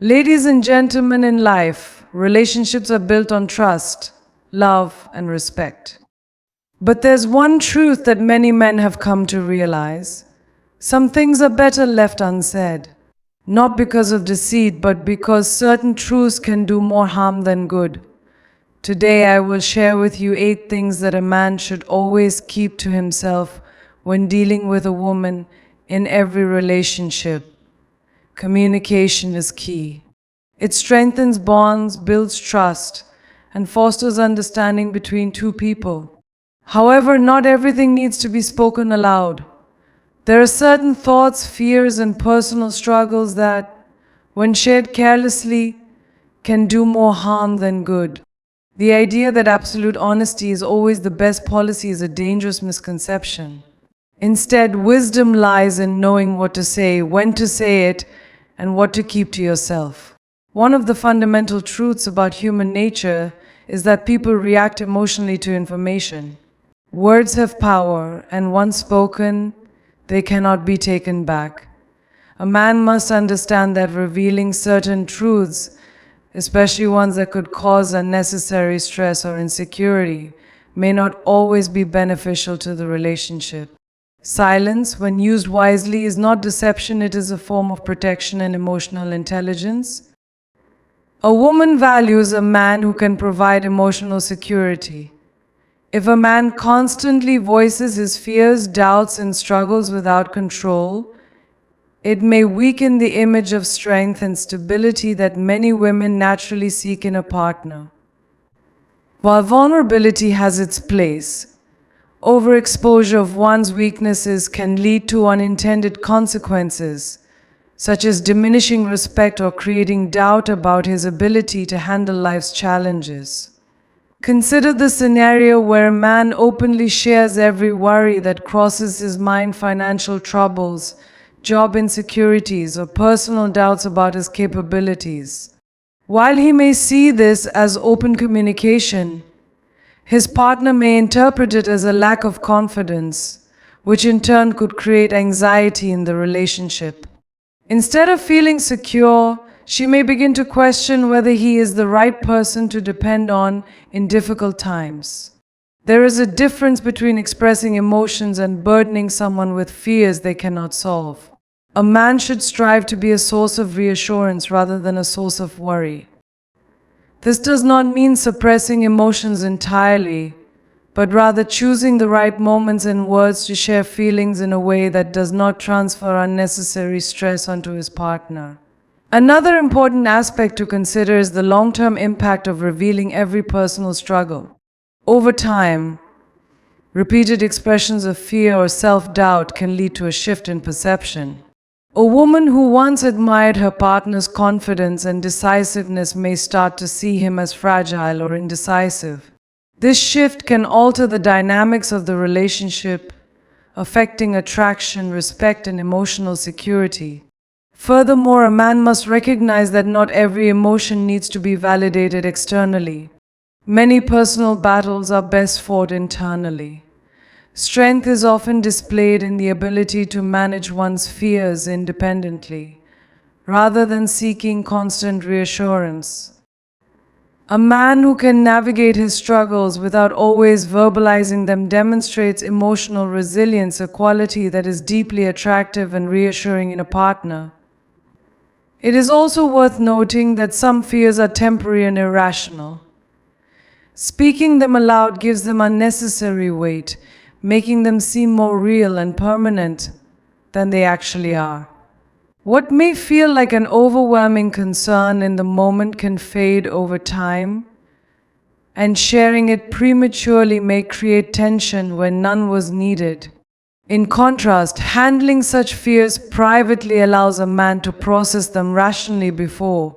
Ladies and gentlemen, in life, relationships are built on trust, love, and respect. But there's one truth that many men have come to realize. Some things are better left unsaid. Not because of deceit, but because certain truths can do more harm than good. Today I will share with you 8 things that a man should always keep to himself when dealing with a woman in every relationship. Communication is key. It strengthens bonds, builds trust, and fosters understanding between two people. However, not everything needs to be spoken aloud. There are certain thoughts, fears, and personal struggles that, when shared carelessly, can do more harm than good. The idea that absolute honesty is always the best policy is a dangerous misconception. Instead, wisdom lies in knowing what to say, when to say it, and what to keep to yourself. One of the fundamental truths about human nature is that people react emotionally to information. Words have power, and once spoken, they cannot be taken back. A man must understand that revealing certain truths, especially ones that could cause unnecessary stress or insecurity, may not always be beneficial to the relationship. Silence, when used wisely, is not deception, it is a form of protection and emotional intelligence. A woman values a man who can provide emotional security. If a man constantly voices his fears, doubts, and struggles without control, it may weaken the image of strength and stability that many women naturally seek in a partner. While vulnerability has its place, overexposure of one's weaknesses can lead to unintended consequences, such as diminishing respect or creating doubt about his ability to handle life's challenges. Consider the scenario where a man openly shares every worry that crosses his mind: financial troubles, job insecurities, or personal doubts about his capabilities. While he may see this as open communication, his partner may interpret it as a lack of confidence, which in turn could create anxiety in the relationship. Instead of feeling secure, she may begin to question whether he is the right person to depend on in difficult times. There is a difference between expressing emotions and burdening someone with fears they cannot solve. A man should strive to be a source of reassurance rather than a source of worry. This does not mean suppressing emotions entirely, but rather choosing the right moments and words to share feelings in a way that does not transfer unnecessary stress onto his partner. Another important aspect to consider is the long-term impact of revealing every personal struggle. Over time, repeated expressions of fear or self-doubt can lead to a shift in perception. A woman who once admired her partner's confidence and decisiveness may start to see him as fragile or indecisive. This shift can alter the dynamics of the relationship, affecting attraction, respect, and emotional security. Furthermore, a man must recognize that not every emotion needs to be validated externally. Many personal battles are best fought internally. Strength is often displayed in the ability to manage one's fears independently, rather than seeking constant reassurance. A man who can navigate his struggles without always verbalizing them demonstrates emotional resilience, a quality that is deeply attractive and reassuring in a partner. It is also worth noting that some fears are temporary and irrational. Speaking them aloud gives them unnecessary weight, making them seem more real and permanent than they actually are. What may feel like an overwhelming concern in the moment can fade over time, and sharing it prematurely may create tension when none was needed. In contrast, handling such fears privately allows a man to process them rationally before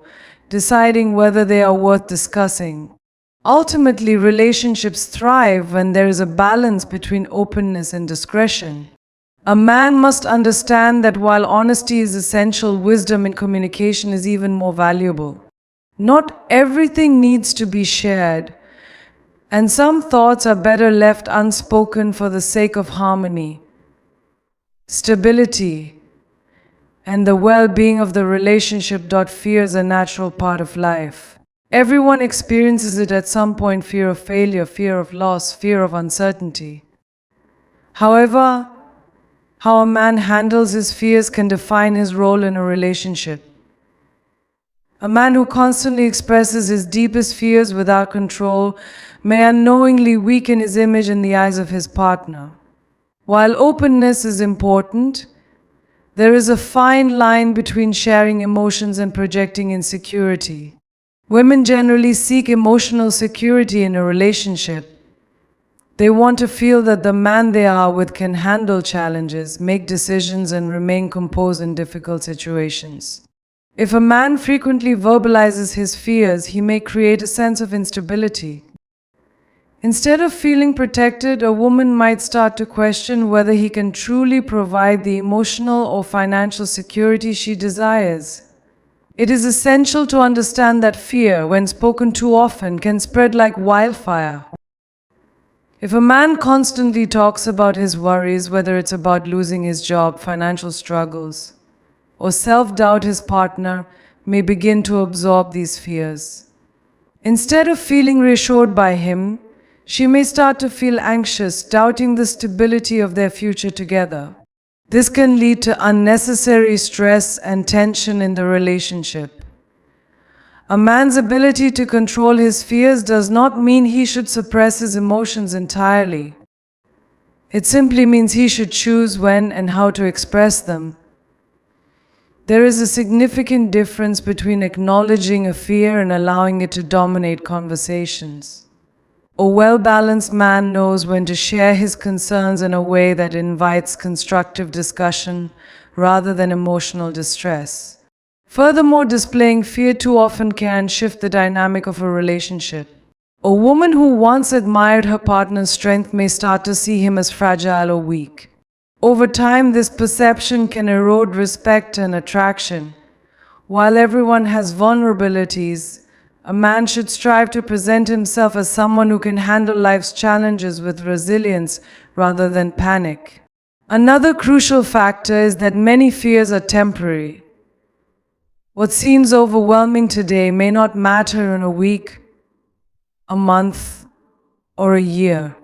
deciding whether they are worth discussing. Ultimately, relationships thrive when there is a balance between openness and discretion. A man must understand that while honesty is essential, wisdom in communication is even more valuable. Not everything needs to be shared, and some thoughts are better left unspoken for the sake of harmony, stability, and the well-being of the relationship. Fear is a natural part of life. Everyone experiences it at some point: fear of failure, fear of loss, fear of uncertainty. However, how a man handles his fears can define his role in a relationship. A man who constantly expresses his deepest fears without control may unknowingly weaken his image in the eyes of his partner. While openness is important, there is a fine line between sharing emotions and projecting insecurity. Women generally seek emotional security in a relationship. They want to feel that the man they are with can handle challenges, make decisions, and remain composed in difficult situations. If a man frequently verbalizes his fears, he may create a sense of instability. Instead of feeling protected, a woman might start to question whether he can truly provide the emotional or financial security she desires. It is essential to understand that fear, when spoken too often, can spread like wildfire. If a man constantly talks about his worries, whether it's about losing his job, financial struggles, or self-doubt, his partner may begin to absorb these fears. Instead of feeling reassured by him, she may start to feel anxious, doubting the stability of their future together. This can lead to unnecessary stress and tension in the relationship. A man's ability to control his fears does not mean he should suppress his emotions entirely. It simply means he should choose when and how to express them. There is a significant difference between acknowledging a fear and allowing it to dominate conversations. A well-balanced man knows when to share his concerns in a way that invites constructive discussion rather than emotional distress. Furthermore, displaying fear too often can shift the dynamic of a relationship. A woman who once admired her partner's strength may start to see him as fragile or weak. Over time, this perception can erode respect and attraction. While everyone has vulnerabilities, a man should strive to present himself as someone who can handle life's challenges with resilience rather than panic. Another crucial factor is that many fears are temporary. What seems overwhelming today may not matter in a week, a month, or a year.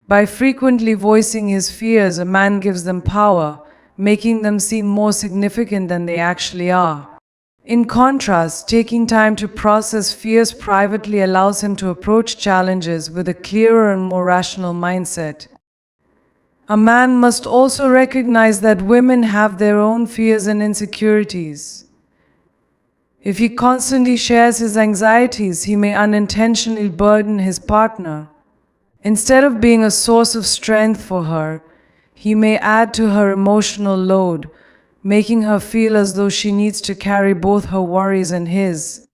By frequently voicing his fears, a man gives them power, making them seem more significant than they actually are. In contrast, taking time to process fears privately allows him to approach challenges with a clearer and more rational mindset. A man must also recognize that women have their own fears and insecurities. If he constantly shares his anxieties, he may unintentionally burden his partner. Instead of being a source of strength for her, he may add to her emotional load, making her feel as though she needs to carry both her worries and his.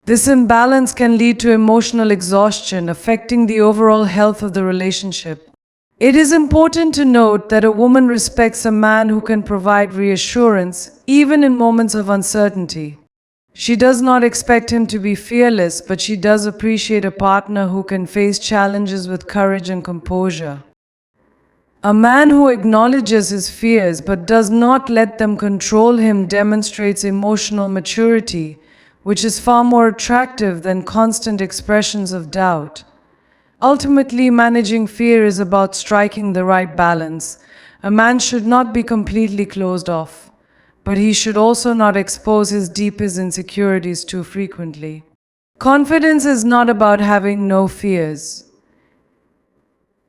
This imbalance can lead to emotional exhaustion, affecting the overall health of the relationship. It is important to note that a woman respects a man who can provide reassurance, even in moments of uncertainty. She does not expect him to be fearless, but she does appreciate a partner who can face challenges with courage and composure. A man who acknowledges his fears but does not let them control him demonstrates emotional maturity, which is far more attractive than constant expressions of doubt. Ultimately, managing fear is about striking the right balance. A man should not be completely closed off, but he should also not expose his deepest insecurities too frequently. Confidence is not about having no fears.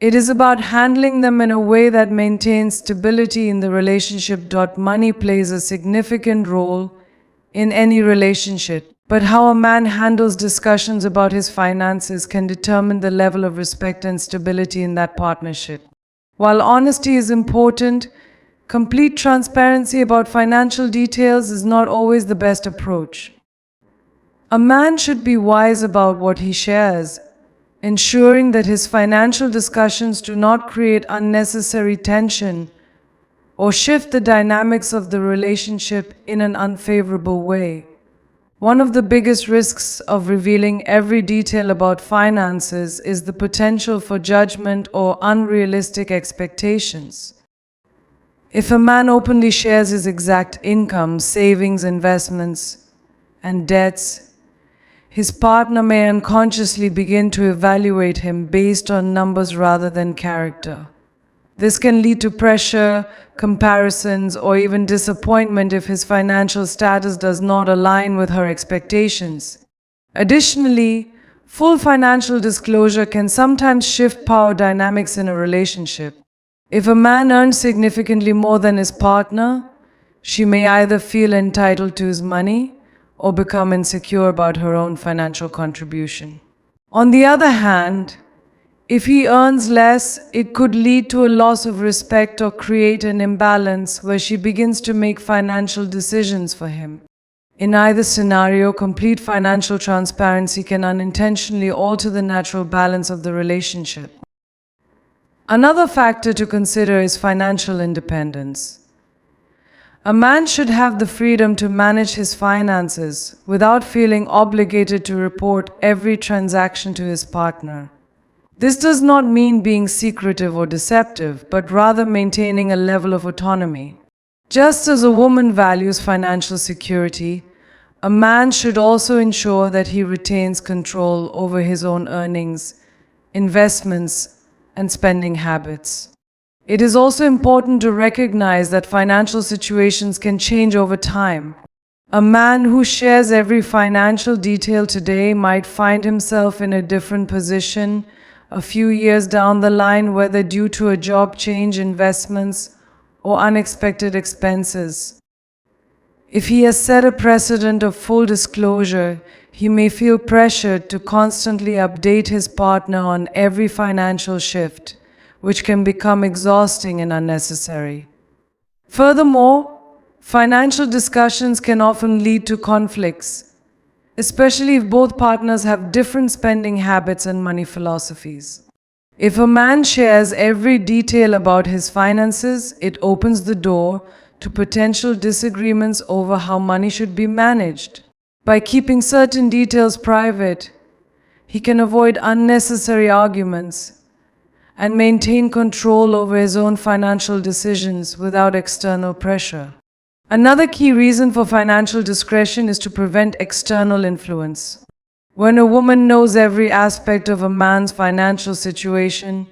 It is about handling them in a way that maintains stability in the relationship. Money plays a significant role in any relationship, but how a man handles discussions about his finances can determine the level of respect and stability in that partnership. While honesty is important, complete transparency about financial details is not always the best approach. A man should be wise about what he shares, ensuring that his financial discussions do not create unnecessary tension or shift the dynamics of the relationship in an unfavorable way. One of the biggest risks of revealing every detail about finances is the potential for judgment or unrealistic expectations. If a man openly shares his exact income, savings, investments, and debts, his partner may unconsciously begin to evaluate him based on numbers rather than character. This can lead to pressure, comparisons, or even disappointment if his financial status does not align with her expectations. Additionally, full financial disclosure can sometimes shift power dynamics in a relationship. If a man earns significantly more than his partner, she may either feel entitled to his money or become insecure about her own financial contribution. On the other hand, if he earns less, it could lead to a loss of respect or create an imbalance where she begins to make financial decisions for him. In either scenario, complete financial transparency can unintentionally alter the natural balance of the relationship. Another factor to consider is financial independence. A man should have the freedom to manage his finances without feeling obligated to report every transaction to his partner. This does not mean being secretive or deceptive, but rather maintaining a level of autonomy. Just as a woman values financial security, a man should also ensure that he retains control over his own earnings, investments, and spending habits. It is also important to recognize that financial situations can change over time. A man who shares every financial detail today might find himself in a different position a few years down the line, whether due to a job change, investments, or unexpected expenses. If he has set a precedent of full disclosure, he may feel pressured to constantly update his partner on every financial shift, which can become exhausting and unnecessary. Furthermore, financial discussions can often lead to conflicts, especially if both partners have different spending habits and money philosophies. If a man shares every detail about his finances, it opens the door to potential disagreements over how money should be managed. By keeping certain details private, he can avoid unnecessary arguments and maintain control over his own financial decisions without external pressure. Another key reason for financial discretion is to prevent external influence. When a woman knows every aspect of a man's financial situation,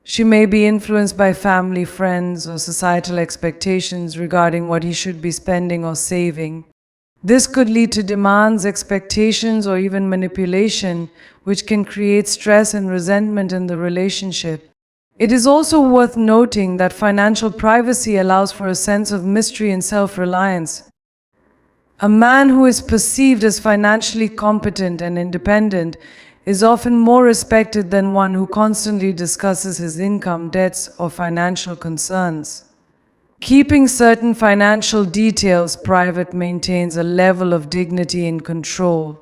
she may be influenced by family, friends, or societal expectations regarding what he should be spending or saving. This could lead to demands, expectations, or even manipulation, which can create stress and resentment in the relationship. It is also worth noting that financial privacy allows for a sense of mystery and self-reliance. A man who is perceived as financially competent and independent is often more respected than one who constantly discusses his income, debts, or financial concerns. Keeping certain financial details private maintains a level of dignity and control,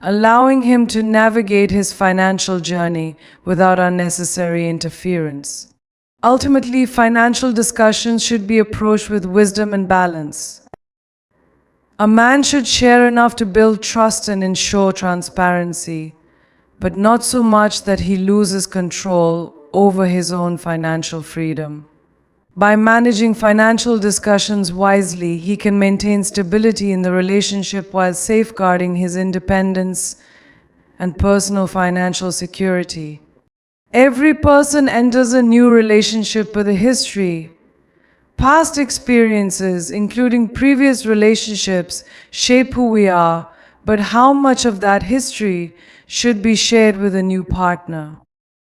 allowing him to navigate his financial journey without unnecessary interference. Ultimately, financial discussions should be approached with wisdom and balance. A man should share enough to build trust and ensure transparency, but not so much that he loses control over his own financial freedom. By managing financial discussions wisely, he can maintain stability in the relationship while safeguarding his independence and personal financial security. Every person enters a new relationship with a history. Past experiences, including previous relationships, shape who we are, but how much of that history should be shared with a new partner?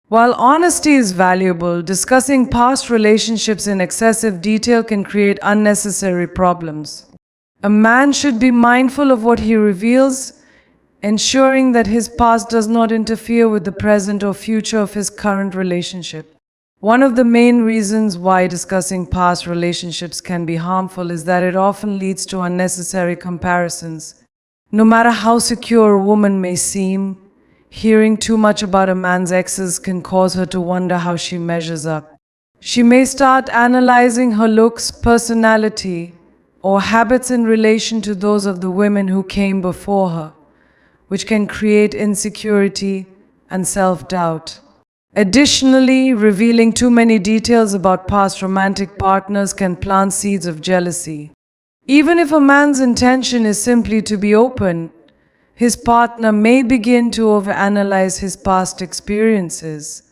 While honesty is valuable, discussing past relationships in excessive detail can create unnecessary problems. A man should be mindful of what he reveals, ensuring that his past does not interfere with the present or future of his current relationship. One of the main reasons why discussing past relationships can be harmful is that it often leads to unnecessary comparisons. No matter how secure a woman may seem, hearing too much about a man's exes can cause her to wonder how she measures up. She may start analyzing her looks, personality, or habits in relation to those of the women who came before her, which can create insecurity and self-doubt. Additionally, revealing too many details about past romantic partners can plant seeds of jealousy. Even if a man's intention is simply to be open, his partner may begin to overanalyze his past experiences,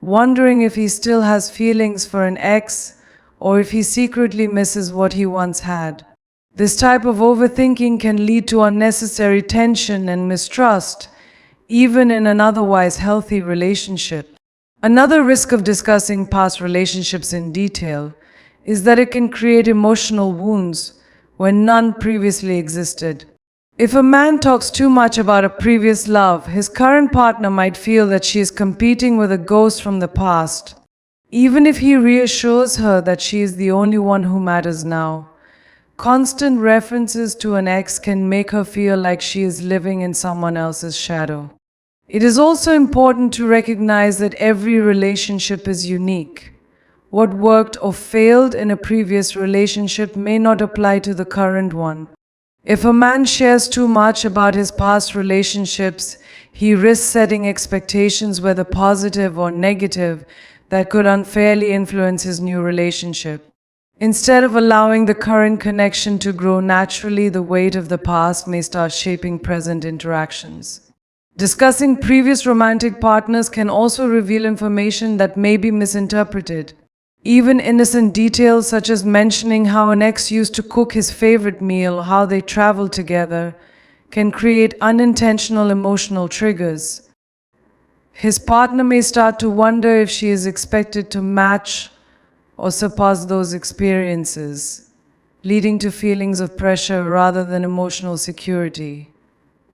wondering if he still has feelings for an ex or if he secretly misses what he once had. This type of overthinking can lead to unnecessary tension and mistrust, even in an otherwise healthy relationship. Another risk of discussing past relationships in detail is that it can create emotional wounds when none previously existed. If a man talks too much about a previous love, his current partner might feel that she is competing with a ghost from the past, even if he reassures her that she is the only one who matters now. Constant references to an ex can make her feel like she is living in someone else's shadow. It is also important to recognize that every relationship is unique. What worked or failed in a previous relationship may not apply to the current one. If a man shares too much about his past relationships, he risks setting expectations, whether positive or negative, that could unfairly influence his new relationship. Instead of allowing the current connection to grow naturally, the weight of the past may start shaping present interactions. Discussing previous romantic partners can also reveal information that may be misinterpreted. Even innocent details such as mentioning how an ex used to cook his favorite meal or how they traveled together can create unintentional emotional triggers. His partner may start to wonder if she is expected to match or surpass those experiences, leading to feelings of pressure rather than emotional security.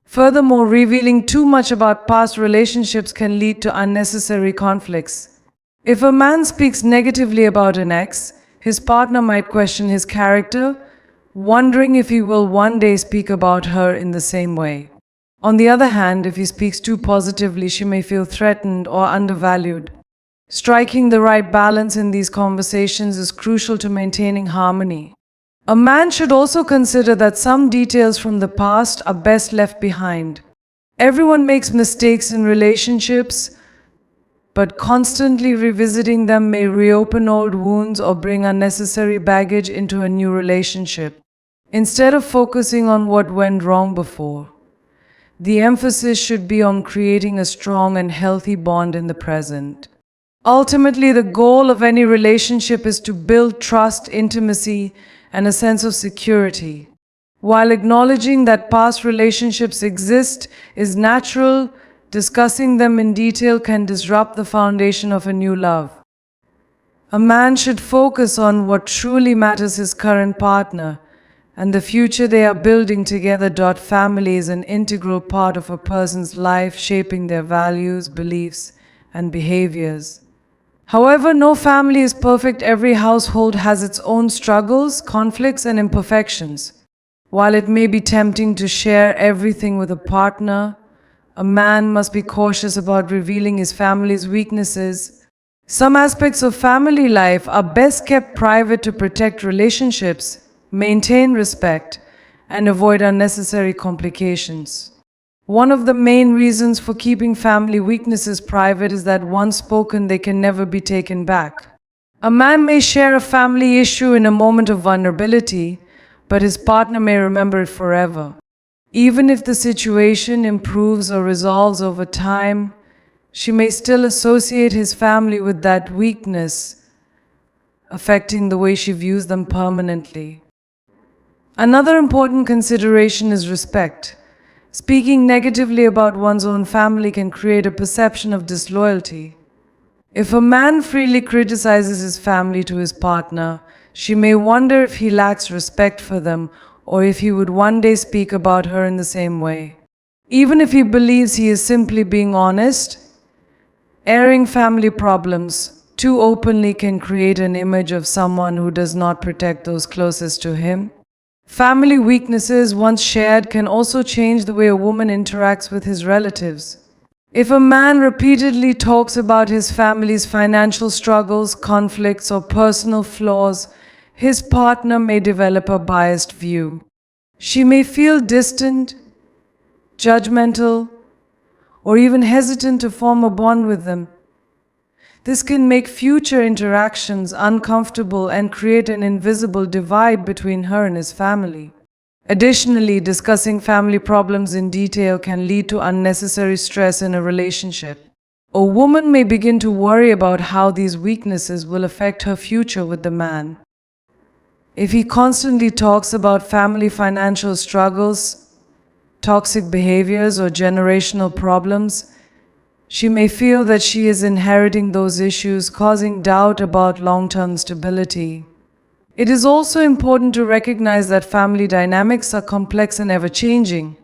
Furthermore, revealing too much about past relationships can lead to unnecessary conflicts. If a man speaks negatively about an ex, his partner might question his character, wondering if he will one day speak about her in the same way. On the other hand, if he speaks too positively, she may feel threatened or undervalued. Striking the right balance in these conversations is crucial to maintaining harmony. A man should also consider that some details from the past are best left behind. Everyone makes mistakes in relationships, but constantly revisiting them may reopen old wounds or bring unnecessary baggage into a new relationship. Instead of focusing on what went wrong before, the emphasis should be on creating a strong and healthy bond in the present. Ultimately, the goal of any relationship is to build trust, intimacy, and a sense of security. While acknowledging that past relationships exist is natural, discussing them in detail can disrupt the foundation of a new love. A man should focus on what truly matters his current partner and the future they are building together. Family is an integral part of a person's life, shaping their values, beliefs, and behaviors. However, no family is perfect. Every household has its own struggles, conflicts, and imperfections. While it may be tempting to share everything with a partner, a man must be cautious about revealing his family's weaknesses. Some aspects of family life are best kept private to protect relationships, maintain respect, and avoid unnecessary complications. One of the main reasons for keeping family weaknesses private is that once spoken, they can never be taken back. A man may share a family issue in a moment of vulnerability, but his partner may remember it forever. Even if the situation improves or resolves over time, she may still associate his family with that weakness, affecting the way she views them permanently. Another important consideration is respect. Speaking negatively about one's own family can create a perception of disloyalty. If a man freely criticizes his family to his partner, she may wonder if he lacks respect for them or if he would one day speak about her in the same way. Even if he believes he is simply being honest, airing family problems too openly can create an image of someone who does not protect those closest to him. Family weaknesses, once shared, can also change the way a woman interacts with his relatives. If a man repeatedly talks about his family's financial struggles, conflicts, or personal flaws, his partner may develop a biased view. She may feel distant, judgmental, or even hesitant to form a bond with them. This can make future interactions uncomfortable and create an invisible divide between her and his family. Additionally, discussing family problems in detail can lead to unnecessary stress in a relationship. A woman may begin to worry about how these weaknesses will affect her future with the man. If he constantly talks about family financial struggles, toxic behaviors, or generational problems, she may feel that she is inheriting those issues, causing doubt about long-term stability. It is also important to recognize that family dynamics are complex and ever-changing.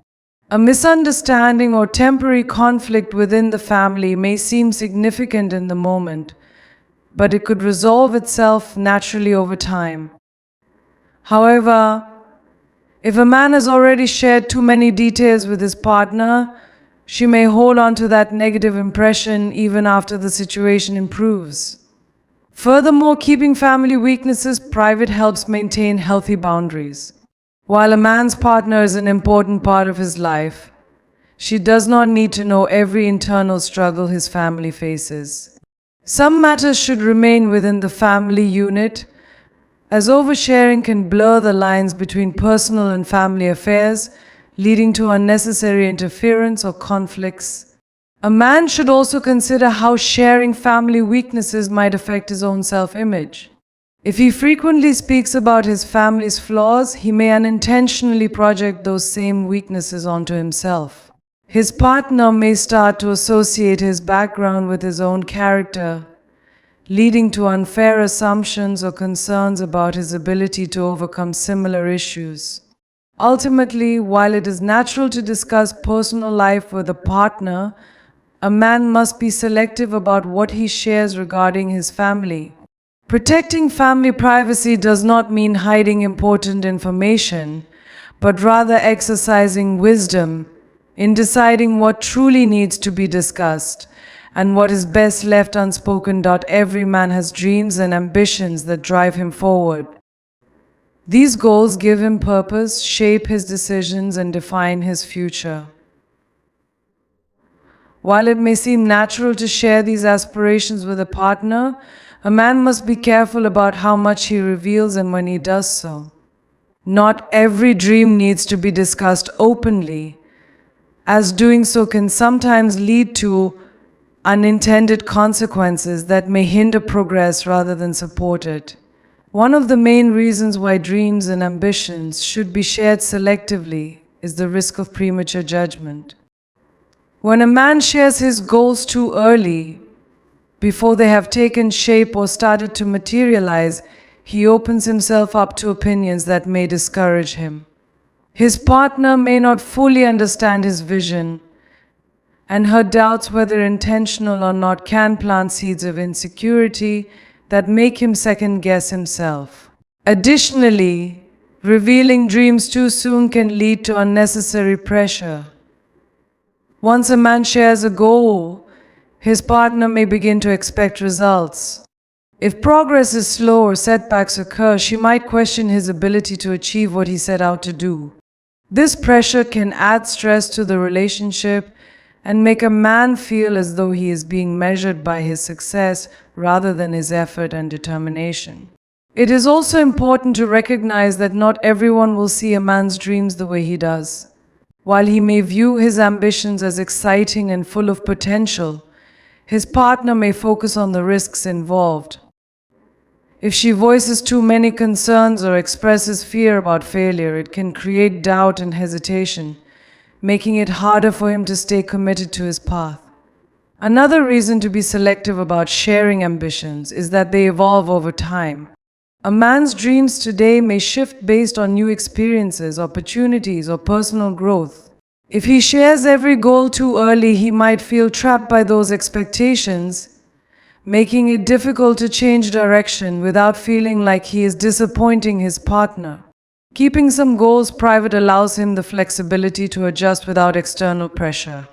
A misunderstanding or temporary conflict within the family may seem significant in the moment, but it could resolve itself naturally over time. However, if a man has already shared too many details with his partner, she may hold on to that negative impression even after the situation improves. Furthermore, keeping family weaknesses private helps maintain healthy boundaries. While a man's partner is an important part of his life, she does not need to know every internal struggle his family faces. Some matters should remain within the family unit, as oversharing can blur the lines between personal and family affairs, leading to unnecessary interference or conflicts. A man should also consider how sharing family weaknesses might affect his own self-image. If he frequently speaks about his family's flaws, he may unintentionally project those same weaknesses onto himself. His partner may start to associate his background with his own character, leading to unfair assumptions or concerns about his ability to overcome similar issues. Ultimately, while it is natural to discuss personal life with a partner, a man must be selective about what he shares regarding his family. Protecting family privacy does not mean hiding important information, but rather exercising wisdom in deciding what truly needs to be discussed and what is best left unspoken. Every man has dreams and ambitions that drive him forward. These goals give him purpose, shape his decisions, and define his future. While it may seem natural to share these aspirations with a partner, a man must be careful about how much he reveals and when he does so. Not every dream needs to be discussed openly, as doing so can sometimes lead to unintended consequences that may hinder progress rather than support it. One of the main reasons why dreams and ambitions should be shared selectively is the risk of premature judgment. When a man shares his goals too early, before they have taken shape or started to materialize, he opens himself up to opinions that may discourage him. His partner may not fully understand his vision, and her doubts, whether intentional or not, can plant seeds of insecurity that make him second-guess himself. Additionally, revealing dreams too soon can lead to unnecessary pressure. Once a man shares a goal, his partner may begin to expect results. If progress is slow or setbacks occur, she might question his ability to achieve what he set out to do. This pressure can add stress to the relationship and make a man feel as though he is being measured by his success rather than his effort and determination. It is also important to recognize that not everyone will see a man's dreams the way he does. While he may view his ambitions as exciting and full of potential, his partner may focus on the risks involved. If she voices too many concerns or expresses fear about failure, it can create doubt and hesitation, making it harder for him to stay committed to his path. Another reason to be selective about sharing ambitions is that they evolve over time. A man's dreams today may shift based on new experiences, opportunities, or personal growth. If he shares every goal too early, he might feel trapped by those expectations, making it difficult to change direction without feeling like he is disappointing his partner. Keeping some goals private allows him the flexibility to adjust without external pressure.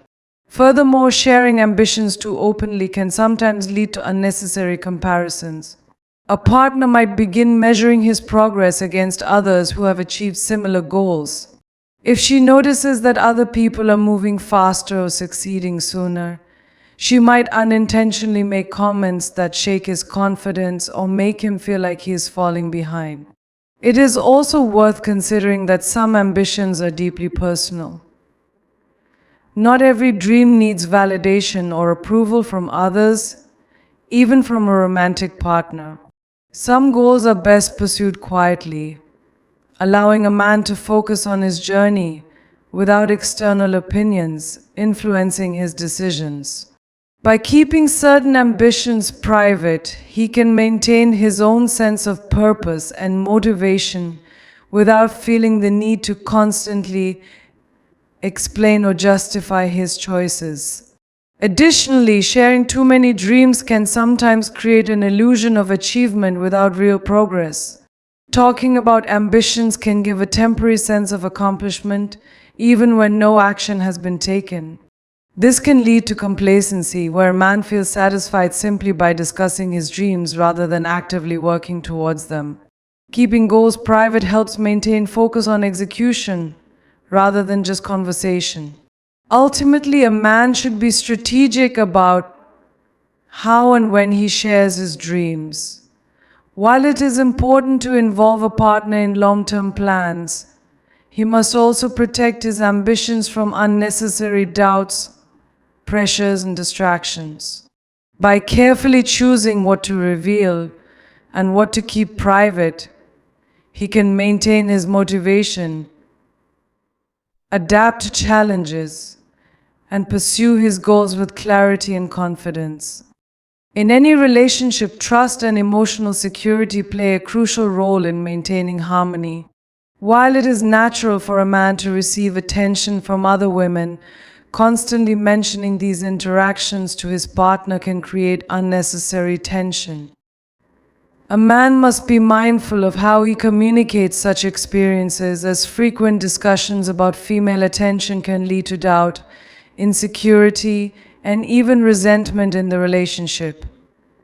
Furthermore, sharing ambitions too openly can sometimes lead to unnecessary comparisons. A partner might begin measuring his progress against others who have achieved similar goals. If she notices that other people are moving faster or succeeding sooner, She might unintentionally make comments that shake his confidence or make him feel like he is falling behind. It is also worth considering that some ambitions are deeply personal. Not every dream needs validation or approval from others, even from a romantic partner. Some goals are best pursued quietly, allowing a man to focus on his journey without external opinions influencing his decisions. By keeping certain ambitions private, he can maintain his own sense of purpose and motivation without feeling the need to constantly explain or justify his choices. Additionally, sharing too many dreams can sometimes create an illusion of achievement without real progress. Talking about ambitions can give a temporary sense of accomplishment, even when no action has been taken. This can lead to complacency, where a man feels satisfied simply by discussing his dreams rather than actively working towards them. Keeping goals private helps maintain focus on execution rather than just conversation. Ultimately, a man should be strategic about how and when he shares his dreams. While it is important to involve a partner in long-term plans, he must also protect his ambitions from unnecessary doubts, pressures, and distractions. By carefully choosing what to reveal and what to keep private, he can maintain his motivation, adapt to challenges, and pursue his goals with clarity and confidence. In any relationship, trust and emotional security play a crucial role in maintaining harmony. While it is natural for a man to receive attention from other women, constantly mentioning these interactions to his partner can create unnecessary tension. A man must be mindful of how he communicates such experiences, as frequent discussions about female attention can lead to doubt, insecurity, and even resentment in the relationship.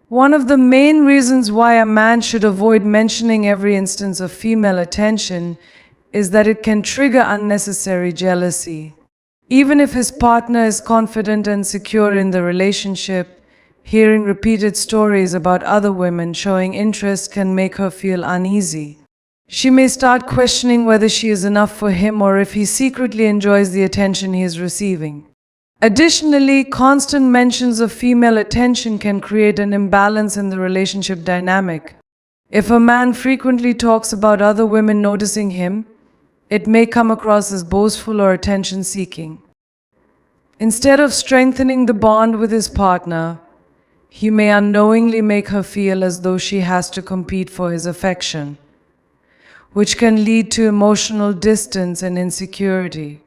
One of the main reasons why a man should avoid mentioning every instance of female attention is that it can trigger unnecessary jealousy. Even if his partner is confident and secure in the relationship, hearing repeated stories about other women showing interest can make her feel uneasy. She may start questioning whether she is enough for him or if he secretly enjoys the attention he is receiving. Additionally, constant mentions of female attention can create an imbalance in the relationship dynamic. If a man frequently talks about other women noticing him, it may come across as boastful or attention-seeking. Instead of strengthening the bond with his partner, he may unknowingly make her feel as though she has to compete for his affection, which can lead to emotional distance and insecurity.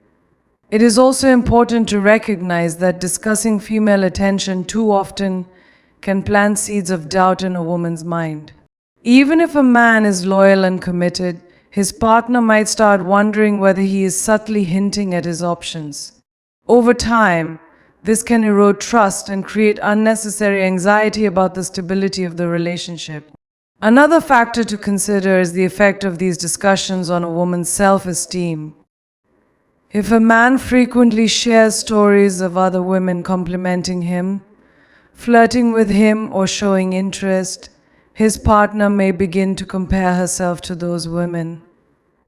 It is also important to recognize that discussing female attention too often can plant seeds of doubt in a woman's mind. Even if a man is loyal and committed, his partner might start wondering whether he is subtly hinting at his options. Over time, this can erode trust and create unnecessary anxiety about the stability of the relationship. Another factor to consider is the effect of these discussions on a woman's self-esteem. If a man frequently shares stories of other women complimenting him, flirting with him, or showing interest, his partner may begin to compare herself to those women.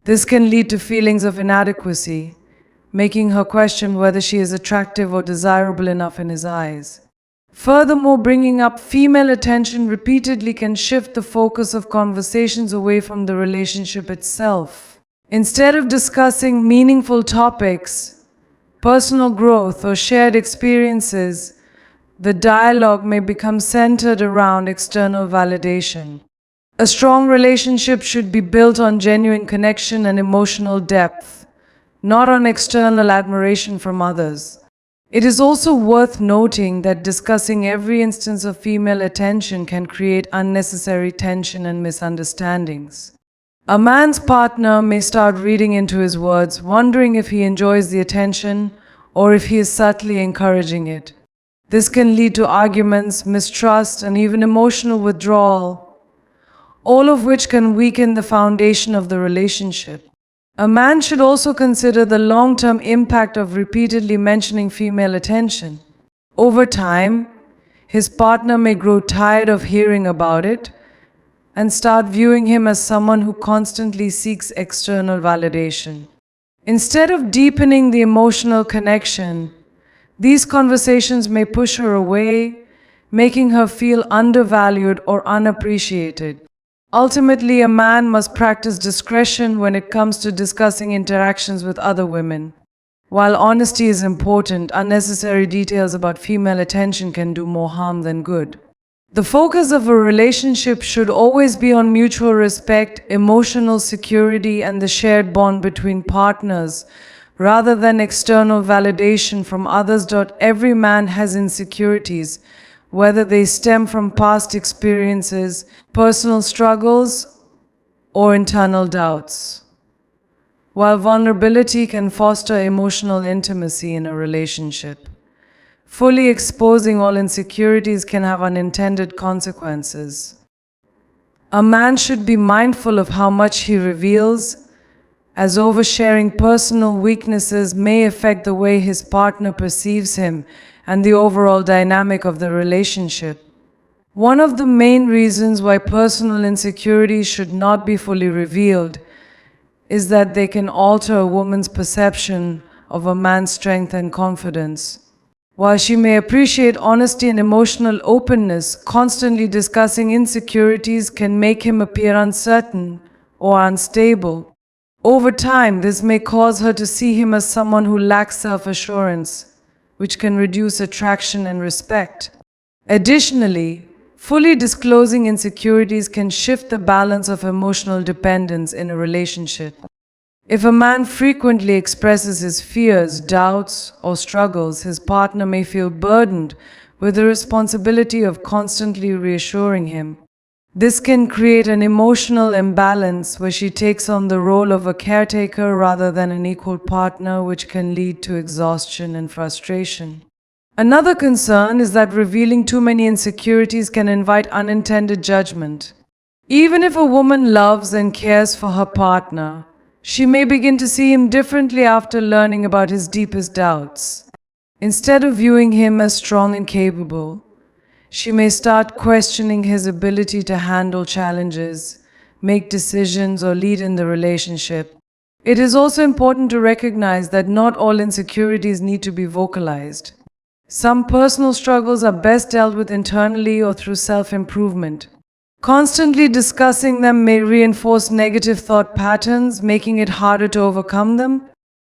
This can lead to feelings of inadequacy, making her question whether she is attractive or desirable enough in his eyes. Furthermore, bringing up female attention repeatedly can shift the focus of conversations away from the relationship itself. Instead of discussing meaningful topics, personal growth, or shared experiences, the dialogue may become centered around external validation. A strong relationship should be built on genuine connection and emotional depth, not on external admiration from others. It is also worth noting that discussing every instance of female attention can create unnecessary tension and misunderstandings. A man's partner may start reading into his words, wondering if he enjoys the attention or if he is subtly encouraging it. This can lead to arguments, mistrust, and even emotional withdrawal, all of which can weaken the foundation of the relationship. A man should also consider the long-term impact of repeatedly mentioning female attention. Over time, his partner may grow tired of hearing about it and start viewing him as someone who constantly seeks external validation. Instead of deepening the emotional connection, these conversations may push her away, making her feel undervalued or unappreciated. Ultimately, a man must practice discretion when it comes to discussing interactions with other women. While honesty is important, unnecessary details about female attention can do more harm than good. The focus of a relationship should always be on mutual respect, emotional security, and the shared bond between partners, rather than external validation from others. Every man has insecurities, whether they stem from past experiences, personal struggles, or internal doubts. While vulnerability can foster emotional intimacy in a relationship, fully exposing all insecurities can have unintended consequences. A man should be mindful of how much he reveals, as oversharing personal weaknesses may affect the way his partner perceives him and the overall dynamic of the relationship. One of the main reasons why personal insecurities should not be fully revealed is that they can alter a woman's perception of a man's strength and confidence. While she may appreciate honesty and emotional openness, constantly discussing insecurities can make him appear uncertain or unstable. Over time, this may cause her to see him as someone who lacks self-assurance, which can reduce attraction and respect. Additionally, fully disclosing insecurities can shift the balance of emotional dependence in a relationship. If a man frequently expresses his fears, doubts, or struggles, his partner may feel burdened with the responsibility of constantly reassuring him. This can create an emotional imbalance where she takes on the role of a caretaker rather than an equal partner, which can lead to exhaustion and frustration. Another concern is that revealing too many insecurities can invite unintended judgment. Even if a woman loves and cares for her partner, she may begin to see him differently after learning about his deepest doubts. Instead of viewing him as strong and capable, she may start questioning his ability to handle challenges, make decisions, or lead in the relationship. It is also important to recognize that not all insecurities need to be vocalized. Some personal struggles are best dealt with internally or through self-improvement. Constantly discussing them may reinforce negative thought patterns, making it harder to overcome them.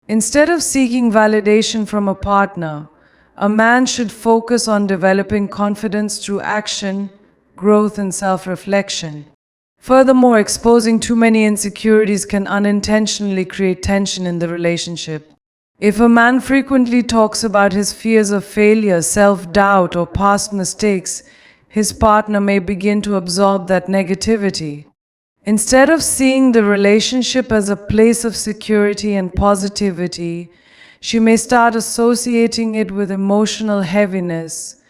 Instead of seeking validation from a partner, a man should focus on developing confidence through action, growth, and self-reflection. Furthermore, exposing too many insecurities can unintentionally create tension in the relationship. If a man frequently talks about his fears of failure, self-doubt, or past mistakes, his partner may begin to absorb that negativity. Instead of seeing the relationship as a place of security and positivity, she may start associating it with emotional heaviness,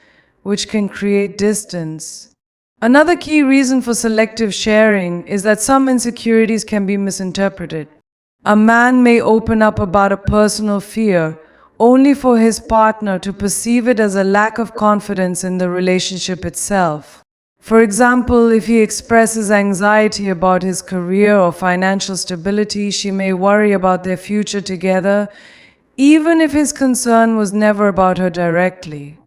which can create distance. Another key reason for selective sharing is that some insecurities can be misinterpreted. A man may open up about a personal fear only for his partner to perceive it as a lack of confidence in the relationship itself. For example, if he expresses anxiety about his career or financial stability, she may worry about their future together, even if his concern was never about her directly.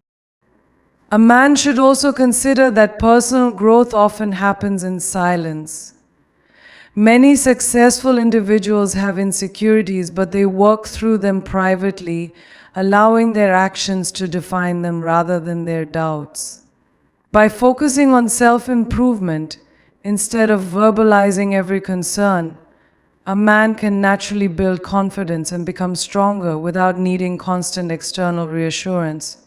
A man should also consider that personal growth often happens in silence. Many successful individuals have insecurities, but they work through them privately, allowing their actions to define them rather than their doubts. By focusing on self-improvement, instead of verbalizing every concern, a man can naturally build confidence and become stronger without needing constant external reassurance.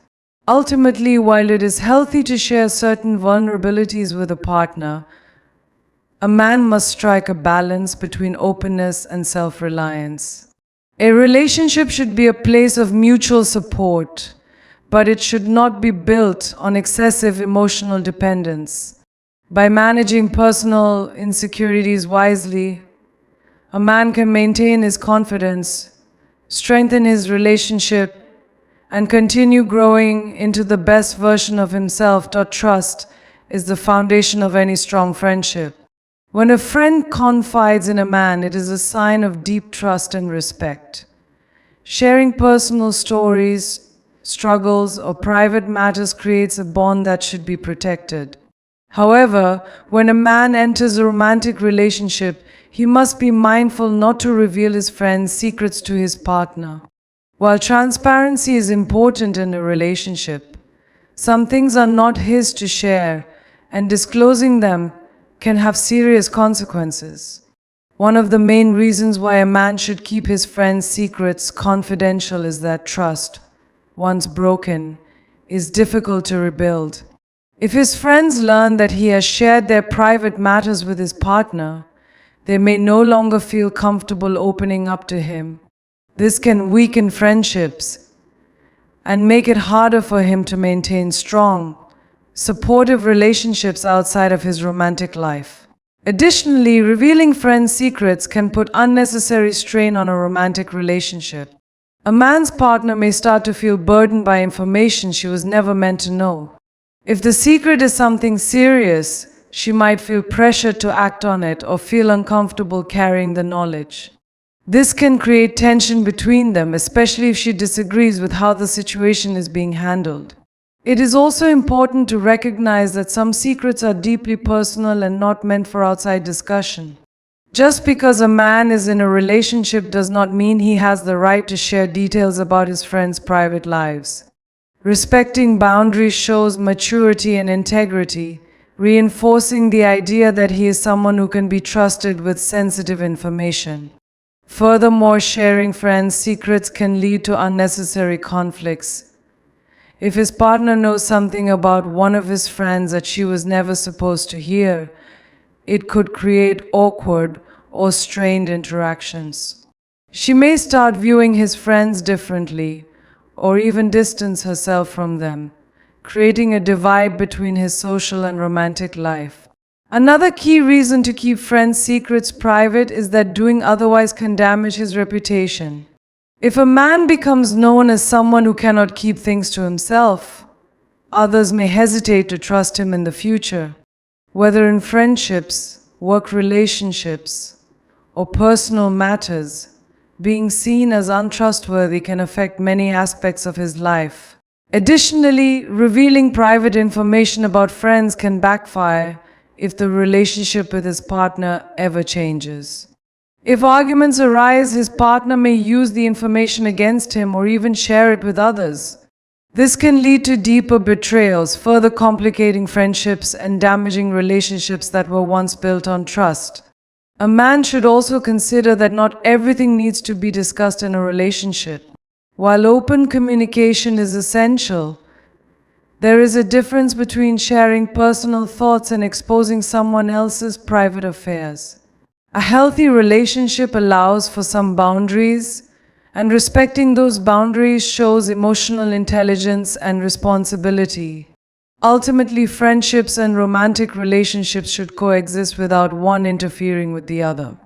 Ultimately, while it is healthy to share certain vulnerabilities with a partner, a man must strike a balance between openness and self-reliance. A relationship should be a place of mutual support, but it should not be built on excessive emotional dependence. By managing personal insecurities wisely, a man can maintain his confidence, strengthen his relationship, and continue growing into the best version of himself. Trust is the foundation of any strong friendship. When a friend confides in a man, it is a sign of deep trust and respect. Sharing personal stories, struggles, or private matters creates a bond that should be protected. However, when a man enters a romantic relationship, he must be mindful not to reveal his friend's secrets to his partner. While transparency is important in a relationship, some things are not his to share, and disclosing them can have serious consequences. One of the main reasons why a man should keep his friends' secrets confidential is that trust, once broken, is difficult to rebuild. If his friends learn that he has shared their private matters with his partner, they may no longer feel comfortable opening up to him. This can weaken friendships and make it harder for him to maintain strong, supportive relationships outside of his romantic life. Additionally, revealing friends' secrets can put unnecessary strain on a romantic relationship. A man's partner may start to feel burdened by information she was never meant to know. If the secret is something serious, she might feel pressured to act on it or feel uncomfortable carrying the knowledge. This can create tension between them, especially if she disagrees with how the situation is being handled. It is also important to recognize that some secrets are deeply personal and not meant for outside discussion. Just because a man is in a relationship does not mean he has the right to share details about his friends' private lives. Respecting boundaries shows maturity and integrity, reinforcing the idea that he is someone who can be trusted with sensitive information. Furthermore, sharing friends' secrets can lead to unnecessary conflicts. If his partner knows something about one of his friends that she was never supposed to hear, it could create awkward or strained interactions. She may start viewing his friends differently, or even distance herself from them, creating a divide between his social and romantic life. Another key reason to keep friends' secrets private is that doing otherwise can damage his reputation. If a man becomes known as someone who cannot keep things to himself, others may hesitate to trust him in the future. Whether in friendships, work relationships, or personal matters, being seen as untrustworthy can affect many aspects of his life. Additionally, revealing private information about friends can backfire if the relationship with his partner ever changes. If arguments arise, his partner may use the information against him or even share it with others. This can lead to deeper betrayals, further complicating friendships and damaging relationships that were once built on trust. A man should also consider that not everything needs to be discussed in a relationship. While open communication is essential, there is a difference between sharing personal thoughts and exposing someone else's private affairs. A healthy relationship allows for some boundaries, and respecting those boundaries shows emotional intelligence and responsibility. Ultimately, friendships and romantic relationships should coexist without one interfering with the other.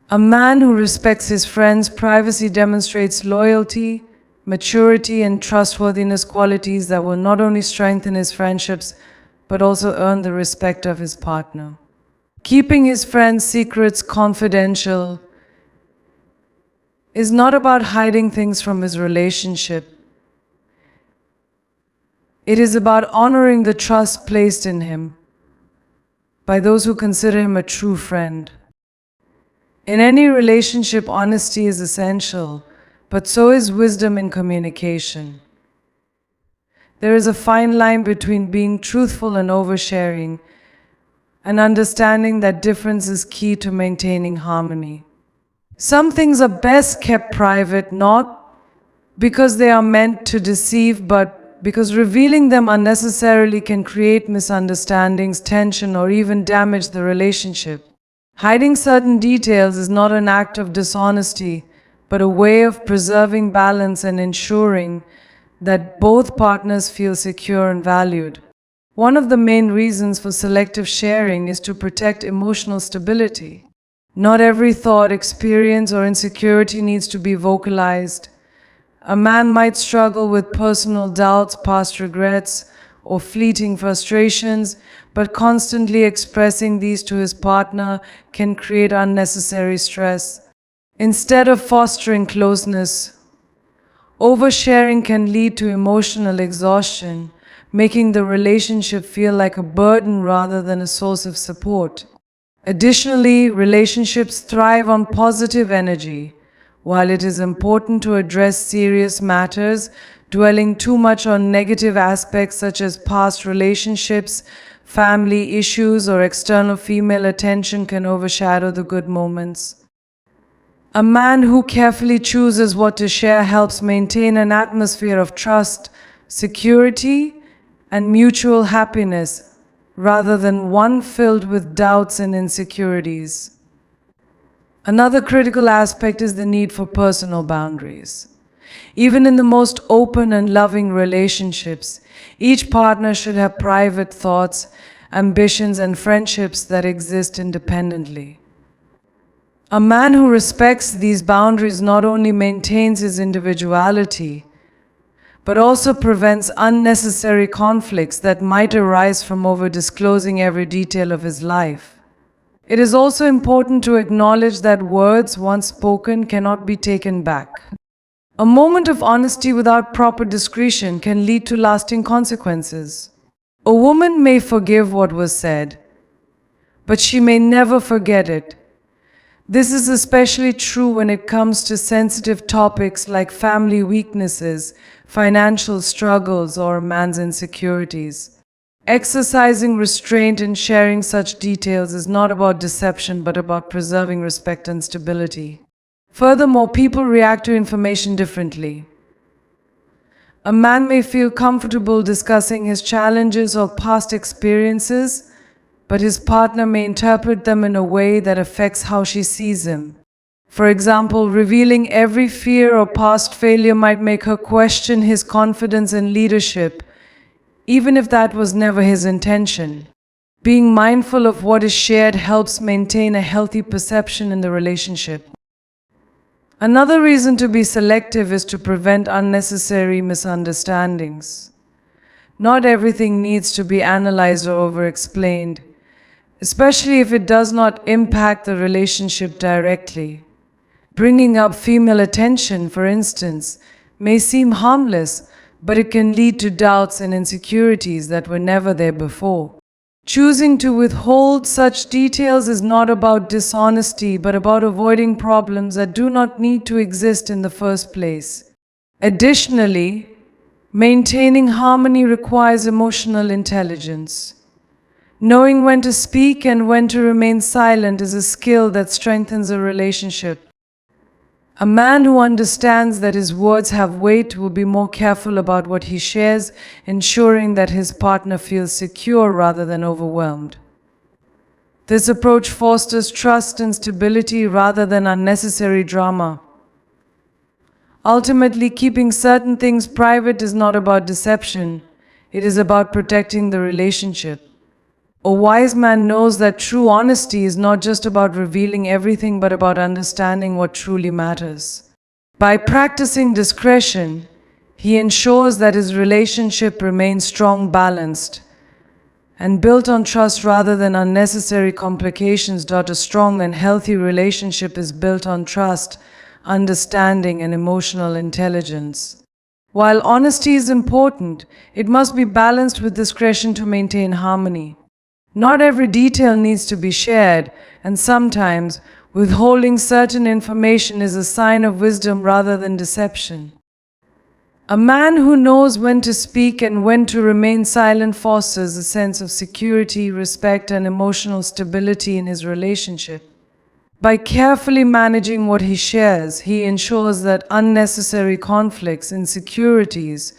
A man who respects his friends' privacy demonstrates loyalty, maturity, and trustworthiness, qualities that will not only strengthen his friendships but also earn the respect of his partner. Keeping his friends' secrets confidential is not about hiding things from his relationship. It is about honoring the trust placed in him by those who consider him a true friend. In any relationship, honesty is essential, but so is wisdom in communication. There is a fine line between being truthful and oversharing, and understanding that difference is key to maintaining harmony. Some things are best kept private, not because they are meant to deceive, but because revealing them unnecessarily can create misunderstandings, tension, or even damage the relationship. Hiding certain details is not an act of dishonesty, but a way of preserving balance and ensuring that both partners feel secure and valued. One of the main reasons for selective sharing is to protect emotional stability. Not every thought, experience, or insecurity needs to be vocalized. A man might struggle with personal doubts, past regrets, or fleeting frustrations, but constantly expressing these to his partner can create unnecessary stress. Instead of fostering closeness, oversharing can lead to emotional exhaustion, making the relationship feel like a burden rather than a source of support. Additionally, relationships thrive on positive energy. While it is important to address serious matters, dwelling too much on negative aspects such as past relationships, family issues, or external female attention can overshadow the good moments. A man who carefully chooses what to share helps maintain an atmosphere of trust, security, and mutual happiness, rather than one filled with doubts and insecurities. Another critical aspect is the need for personal boundaries. Even in the most open and loving relationships, each partner should have private thoughts, ambitions, and friendships that exist independently. A man who respects these boundaries not only maintains his individuality, but also prevents unnecessary conflicts that might arise from over-disclosing every detail of his life. It is also important to acknowledge that words once spoken cannot be taken back. A moment of honesty without proper discretion can lead to lasting consequences. A woman may forgive what was said, but she may never forget it. This is especially true when it comes to sensitive topics like family weaknesses, financial struggles, or a man's insecurities. Exercising restraint in sharing such details is not about deception but about preserving respect and stability. Furthermore, people react to information differently. A man may feel comfortable discussing his challenges or past experiences, but his partner may interpret them in a way that affects how she sees him. For example, revealing every fear or past failure might make her question his confidence and leadership, even if that was never his intention. Being mindful of what is shared helps maintain a healthy perception in the relationship. Another reason to be selective is to prevent unnecessary misunderstandings. Not everything needs to be analyzed or over-explained, especially if it does not impact the relationship directly. Bringing up female attention, for instance, may seem harmless, but it can lead to doubts and insecurities that were never there before. Choosing to withhold such details is not about dishonesty, but about avoiding problems that do not need to exist in the first place. Additionally, maintaining harmony requires emotional intelligence. Knowing when to speak and when to remain silent is a skill that strengthens a relationship. A man who understands that his words have weight will be more careful about what he shares, ensuring that his partner feels secure rather than overwhelmed. This approach fosters trust and stability rather than unnecessary drama. Ultimately, keeping certain things private is not about deception, it is about protecting the relationship. A wise man knows that true honesty is not just about revealing everything but about understanding what truly matters. By practicing discretion, he ensures that his relationship remains strong, balanced, and built on trust rather than unnecessary complications. A strong and healthy relationship is built on trust, understanding, and emotional intelligence. While honesty is important, it must be balanced with discretion to maintain harmony. Not every detail needs to be shared, and sometimes withholding certain information is a sign of wisdom rather than deception. A man who knows when to speak and when to remain silent fosters a sense of security, respect, and emotional stability in his relationship. By carefully managing what he shares, he ensures that unnecessary conflicts, insecurities,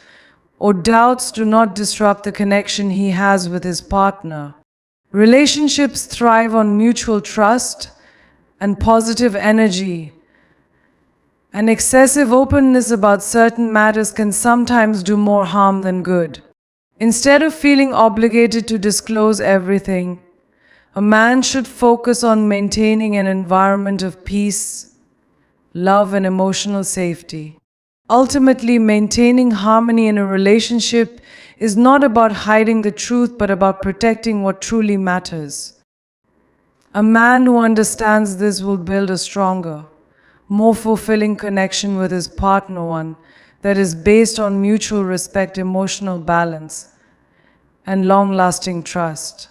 or doubts do not disrupt the connection he has with his partner. Relationships thrive on mutual trust and positive energy, and excessive openness about certain matters can sometimes do more harm than good. Instead of feeling obligated to disclose everything, a man should focus on maintaining an environment of peace, love, and emotional safety. Ultimately, maintaining harmony in a relationship is not about hiding the truth, but about protecting what truly matters. A man who understands this will build a stronger, more fulfilling connection with his partner, one that is based on mutual respect, emotional balance, and long-lasting trust.